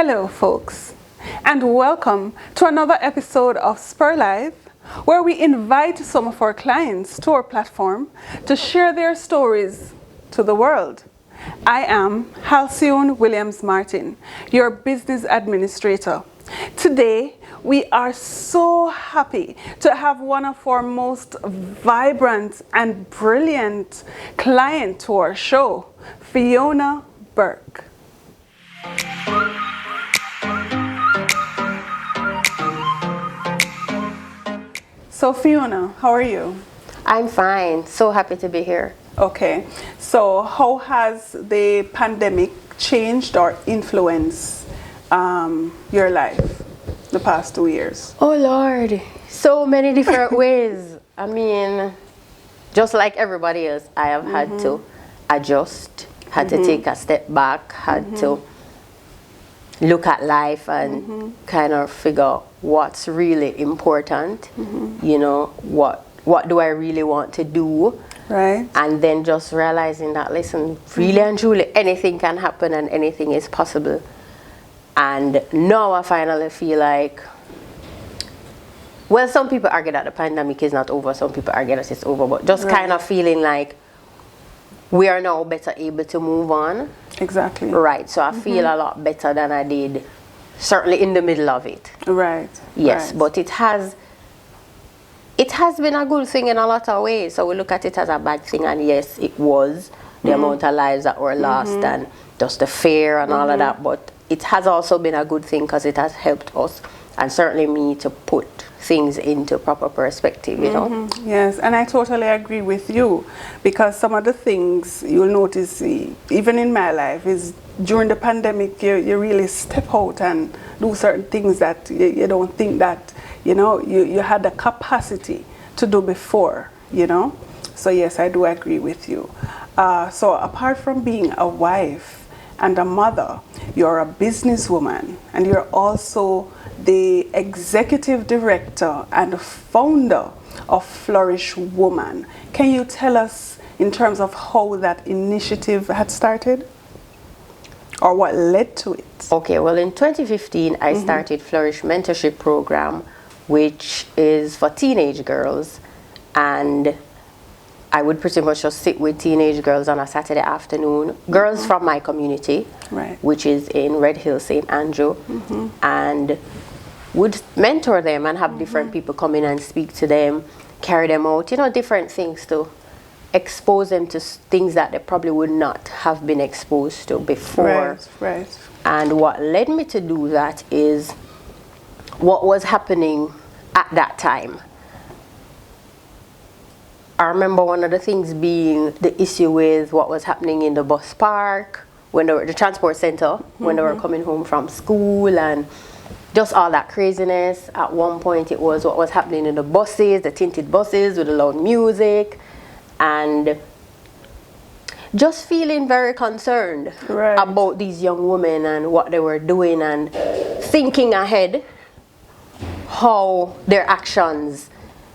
Hello folks, and welcome to another episode of SpurrLIVE, where we invite some of our clients to our platform to share their stories to the world. I am Halcyon Williams Martin, your business administrator. Today, we are so happy to have one of our most vibrant and brilliant clients to our show, Fiona Burke. So Fiona, how are you? I'm fine. So happy to be here. Okay. So how has the pandemic changed or influenced your life the past 2 years? Oh Lord, so many different ways. I mean, just like everybody else, I have had to adjust, had to take a step back, had to look at life and kind of figure out what's really important. You know, what do I really want to do? Right. And then just realizing that, listen, really and truly, anything can happen and anything is possible. And now I finally feel like, well, some people argue that the pandemic is not over, some people argue that it's over, but just kind of feeling like we are now better able to move on. Exactly. Right. So I feel a lot better than I did, certainly in the middle of it. Right. Yes, right. but it has been a good thing in a lot of ways. So we look at it as a bad thing, and yes, it was the amount of lives that were lost and just the fear and all of that. But it has also been a good thing because it has helped us, and certainly me, to put things into proper perspective, you know. Yes, and I totally agree with you, because some of the things you'll notice, even in my life, is during the pandemic, you really step out and do certain things that you don't think that, you know, you had the capacity to do before, you know. So yes, I do agree with you. So apart from being a wife and a mother, you're a businesswoman, and you're also the executive director and founder of Flourish Woman. Can you tell us in terms of how that initiative had started, or what led to it? Okay, well, in 2015, I started Flourish Mentorship Program, which is for teenage girls, and I would pretty much just sit with teenage girls on a Saturday afternoon, girls from my community, which is in Red Hill, St. Andrew, and would mentor them and have different people come in and speak to them, carry them out, you know, different things to expose them to things that they probably would not have been exposed to before. Right. And what led me to do that is what was happening at that time. I remember one of the things being the issue with what was happening in the bus park, when they were the transport center, when they were coming home from school, and just all that craziness. At one point it was what was happening in the buses, the tinted buses with the loud music, and just feeling very concerned about these young women and what they were doing, and thinking ahead how their actions,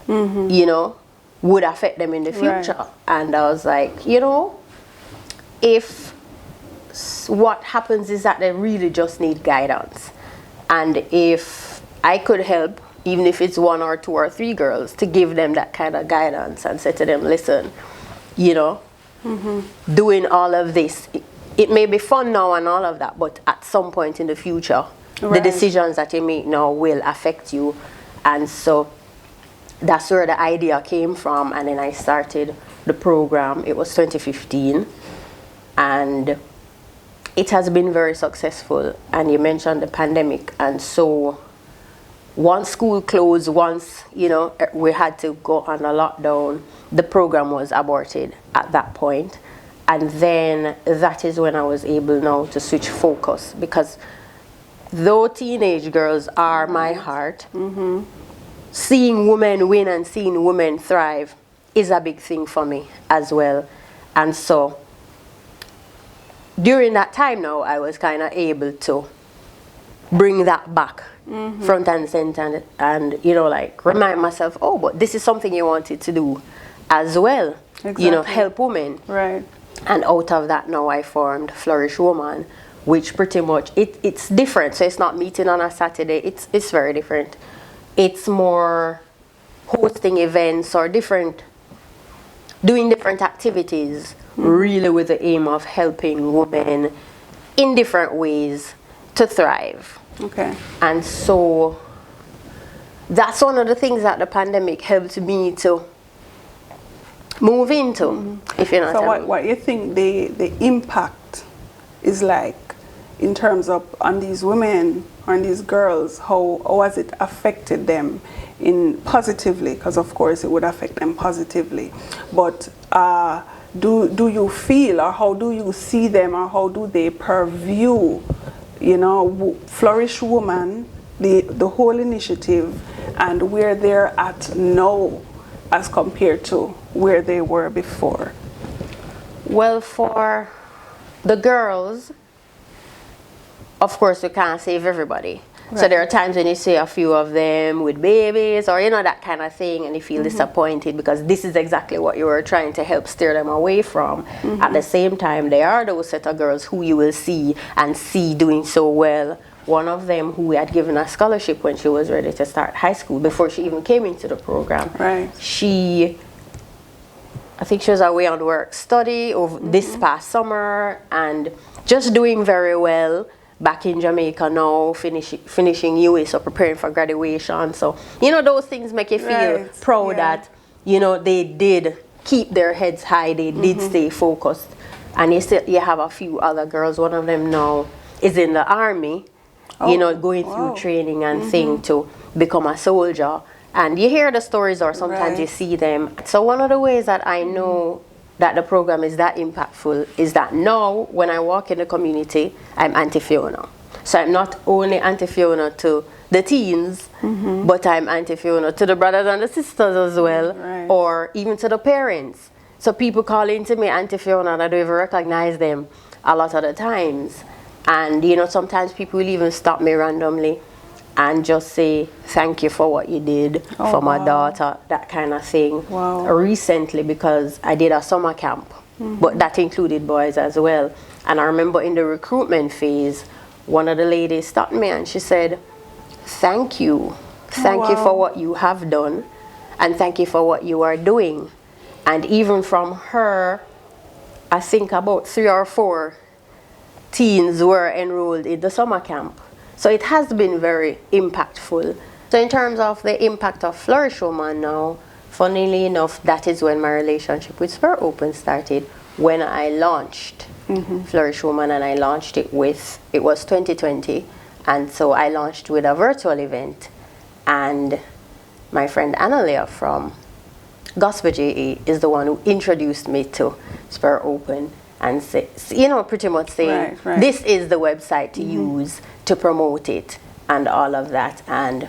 you know, would affect them in the future. And I was like, you know, if what happens is that they really just need guidance, and if I could help, even if it's 1 or 2 or 3 girls, to give them that kind of guidance and say to them, listen, you know, doing all of this, it may be fun now and all of that, but at some point in the future, the decisions that you make now will affect you. And so that's where the idea came from, and then I started the program. It was 2015, and it has been very successful. And you mentioned the pandemic, and so once school closed, once, you know, we had to go on a lockdown, the program was aborted at that point. And then that is when I was able now to switch focus, because though teenage girls are my heart, seeing women win and seeing women thrive is a big thing for me as well. And so during that time now, I was kind of able to bring that back front and center, and you know, like, remind myself, oh, but this is something you wanted to do as well. You know, help women. Right. And out of that now I formed Flourish Woman, which pretty much it's different. So it's not meeting on a Saturday. It's very different. It's more hosting events or doing different activities, really with the aim of helping women in different ways to thrive. Okay. And so that's one of the things that the pandemic helped me to move into, if you know So what I mean. what you think the impact is like in terms of on these women, on these girls, how has it affected them in positively? Because of course it would affect them positively, but do you feel, or how do you see them, or how do they purview, you know, Flourish Woman, the whole initiative, and where they're at now as compared to where they were before? Well, for the girls, of course, you can't save everybody. Right. So there are times when you see a few of them with babies, or you know, that kind of thing, and you feel disappointed because this is exactly what you were trying to help steer them away from. At the same time, there are those set of girls who you will see doing so well. One of them who we had given a scholarship when she was ready to start high school, before she even came into the program. Right. I think she was away on work study over this past summer and just doing very well. Back in Jamaica now, finishing UA, so preparing for graduation. So, you know, those things make you feel proud that, you know, they did keep their heads high, they did stay focused. And you have a few other girls. One of them now is in the army, you know, going through training and thing to become a soldier. And you hear the stories, or sometimes you see them. So one of the ways that I know that the program is that impactful is that now when I walk in the community, I'm anti-Fiona. So I'm not only anti-Fiona to the teens, but I'm anti-Fiona to the brothers and the sisters as well, or even to the parents. So people call into me anti-Fiona and I don't even recognize them a lot of the times. And you know, sometimes people will even stop me randomly and just say, thank you for what you did for my daughter, that kind of thing. Recently, because I did a summer camp, but that included boys as well. And I remember in the recruitment phase, one of the ladies stopped me and she said, thank you. Thank you for what you have done, and thank you for what you are doing. And even from her, I think about 3 or 4 teens were enrolled in the summer camp. So it has been very impactful. So in terms of the impact of Flourish Woman now, funnily enough, that is when my relationship with SpurrOpen started, when I launched Flourish Woman, and I launched it it was 2020, and so I launched with a virtual event. And my friend Analia from Gospel JA is the one who introduced me to SpurrOpen, and say, you know, pretty much saying, this is the website to use to promote it and all of that, and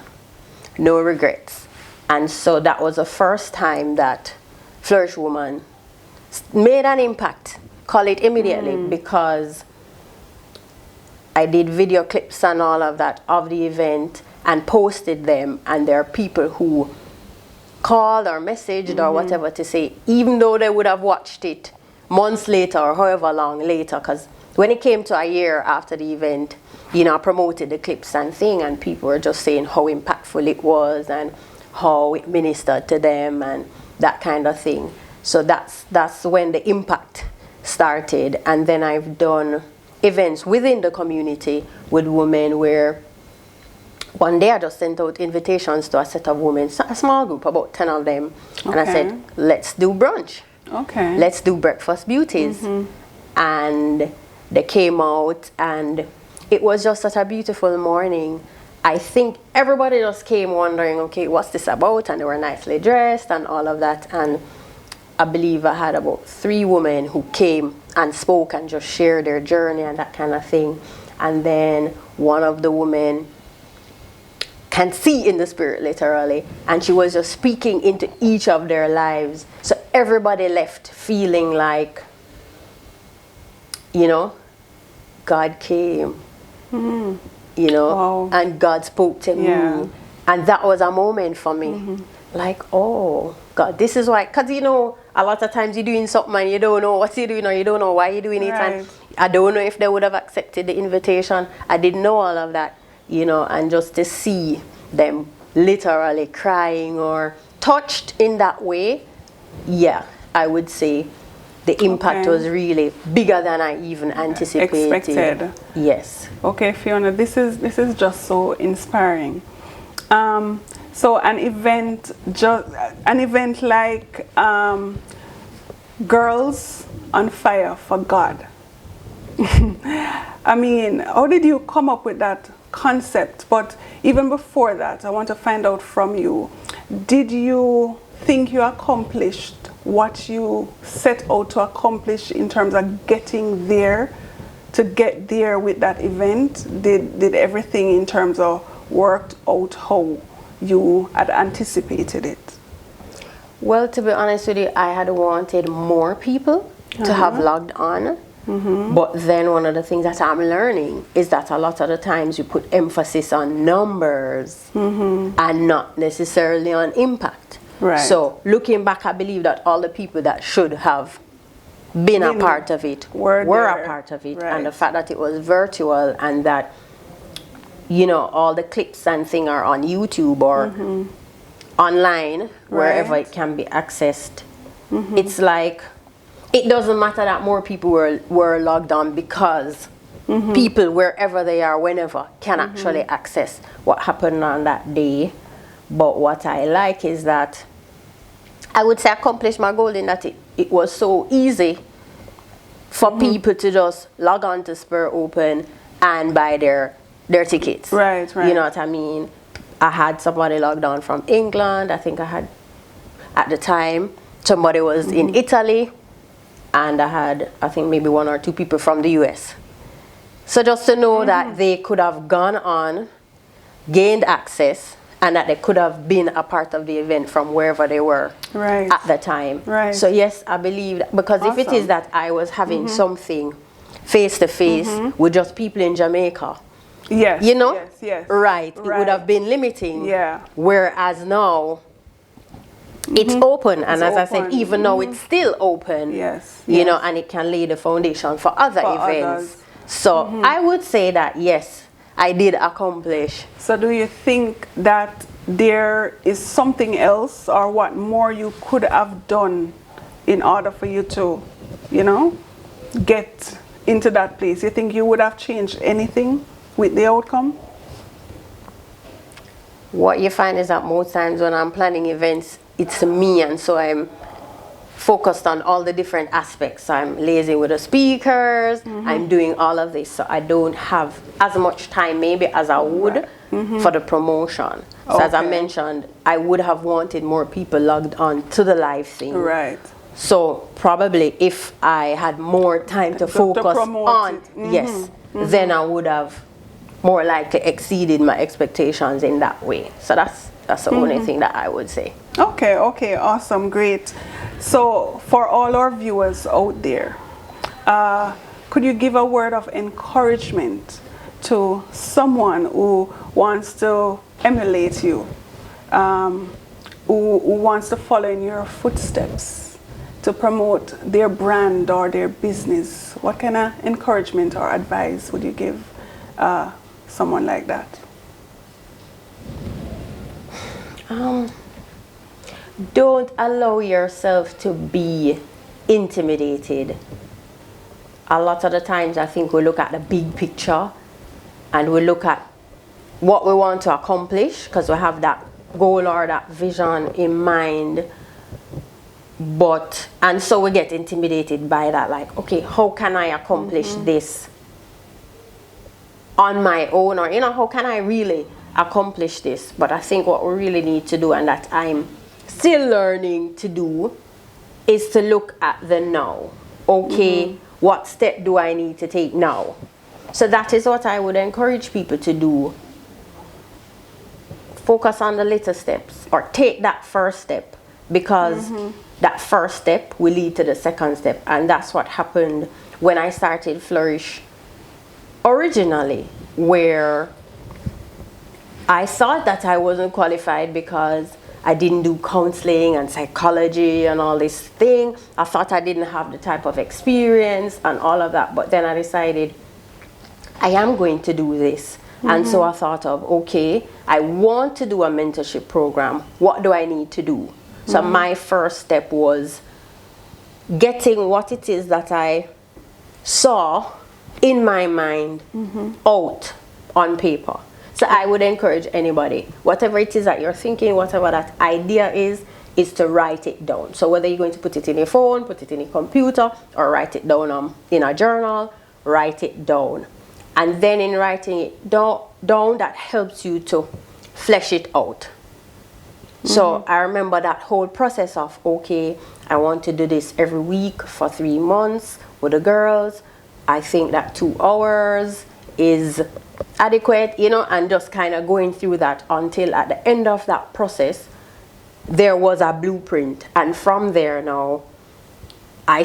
no regrets. And so that was the first time that Flourish Woman made an impact, call it immediately, because I did video clips and all of that of the event and posted them, and there are people who called or messaged or whatever to say, even though they would have watched it months later or however long later, because when it came to a year after the event, you know, I promoted the clips and thing, and people were just saying how impactful it was and how it ministered to them and that kind of thing. So that's when the impact started. And then I've done events within the community with women, where one day I just sent out invitations to a set of women, a small group, about 10 of them, and I said, let's do brunch. Let's do breakfast beauties. And they came out, and it was just such a beautiful morning. I think everybody just came wondering, okay, what's this about? And they were nicely dressed and all of that. And I believe I had about 3 women who came and spoke and just shared their journey and that kind of thing. And then one of the women can see in the spirit, literally, and she was just speaking into each of their lives. So everybody left feeling like, you know, God came, you know, and God spoke to me. And that was a moment for me. Like, oh, God, this is why, because, you know, a lot of times you're doing something and you don't know what you're doing, or you don't know why you're doing it. And I don't know if they would have accepted the invitation. I didn't know all of that, you know, and just to see them literally crying or touched in that way, yeah, I would say the impact was really bigger than I even anticipated. Expected. Yes. Okay, Fiona, this is just so inspiring. So an event like Girls on Fire for God. I mean, how did you come up with that concept? But even before that, I want to find out from you, did you think you accomplished what you set out to accomplish in terms of getting there, to get there with that event? Did everything in terms of worked out how you had anticipated it? Well, to be honest with you, I had wanted more people to have logged on. But then one of the things that I'm learning is that a lot of the times you put emphasis on numbers and not necessarily on impact. Right. So looking back, I believe that all the people that should have been a part of it were a part of it. Right. And the fact that it was virtual and that, you know, all the clips and things are on YouTube or online, wherever it can be accessed. It's like, it doesn't matter that more people were logged on because people, wherever they are, whenever, can actually access what happened on that day. But what I like is that I would say accomplished my goal in that it was so easy for people to just log on to SpurrOpen and buy their tickets. Right, right. You know what I mean? I had somebody logged on from England. I think I had, at the time, somebody was in Italy. And I had, I think, maybe 1 or 2 people from the US. So just to know that they could have gone on, gained access, and that they could have been a part of the event from wherever they were at the time. Right. So yes, I believe that, because if it is that I was having something face-to-face with just people in Jamaica, yes, you know, yes. right, it would have been limiting. Yeah. Whereas now, it's open, and as I said, even though it's still open, you know, and it can lay the foundation for other events. So I would say that yes, I did accomplish. So do you think that there is something else, or what more you could have done in order for you to, you know, get into that place? You think you would have changed anything with the outcome? What you find is that most times when I'm planning events, it's me, and so I'm focused on all the different aspects. I'm liaising with the speakers, I'm doing all of this, so I don't have as much time maybe as I would for the promotion. So as I mentioned, I would have wanted more people logged on to the live thing. Right. So probably if I had more time to focus on, yes, then I would have more likely exceeded my expectations in that way. So that's the only thing that I would say. Okay, okay, awesome, great. So for all our viewers out there, could you give a word of encouragement to someone who wants to emulate you, who wants to follow in your footsteps to promote their brand or their business? What kind of encouragement or advice would you give someone like that? Don't allow yourself to be intimidated. A lot of the times I think we look at the big picture and we look at what we want to accomplish because we have that goal or that vision in mind. And so we get intimidated by that, like, okay, how can I accomplish this on my own, or, you know, how can I really accomplish this? But I think what we really need to do, and that I'm still learning to do, is to look at the now. Okay, what step do I need to take now? So that is what I would encourage people to do. Focus on the little steps, or take that first step, because that first step will lead to the second step. And that's what happened when I started Flourish originally, where I thought that I wasn't qualified because I didn't do counseling and psychology and all this thing. I thought I didn't have the type of experience and all of that. But then I decided I am going to do this. And so I thought of, okay, I want to do a mentorship program. What do I need to do? So my first step was getting what it is that I saw in my mind out on paper. So I would encourage anybody, whatever it is that you're thinking, whatever that idea is to write it down. So whether you're going to put it in your phone, put it in your computer, or write it down in a journal, write it down. And then in writing it down, that helps you to flesh it out. So I remember that whole process of, okay, I want to do this every week for 3 months with the girls. I think that 2 hours is adequate, you know, and just kind of going through that until at the end of that process, there was a blueprint. And from there now, I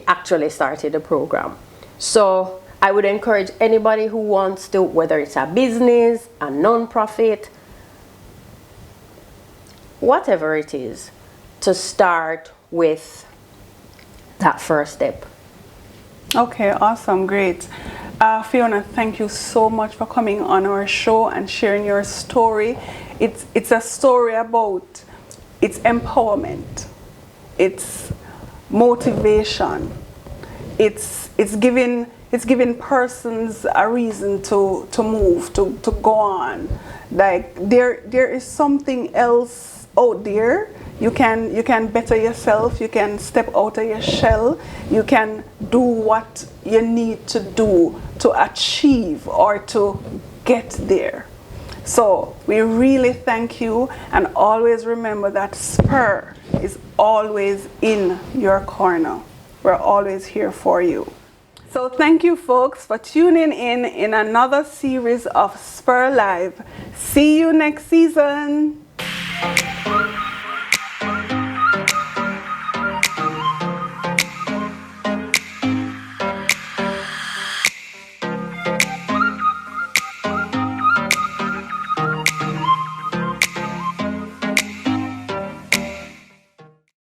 actually started the program. So I would encourage anybody who wants to, whether it's a business, a non-profit, whatever it is, to start with that first step. Okay, awesome, great. Fiona, thank you so much for coming on our show and sharing your story. It's a story about, it's empowerment, it's motivation, it's giving persons a reason to move, to go on. Like there is something else out there. You can better yourself, you can step out of your shell, you can do what you need to do to achieve or to get there. So we really thank you, and always remember that Spur is always in your corner. We're always here for you. So thank you folks for tuning in another series of SpurrLIVE. See you next season.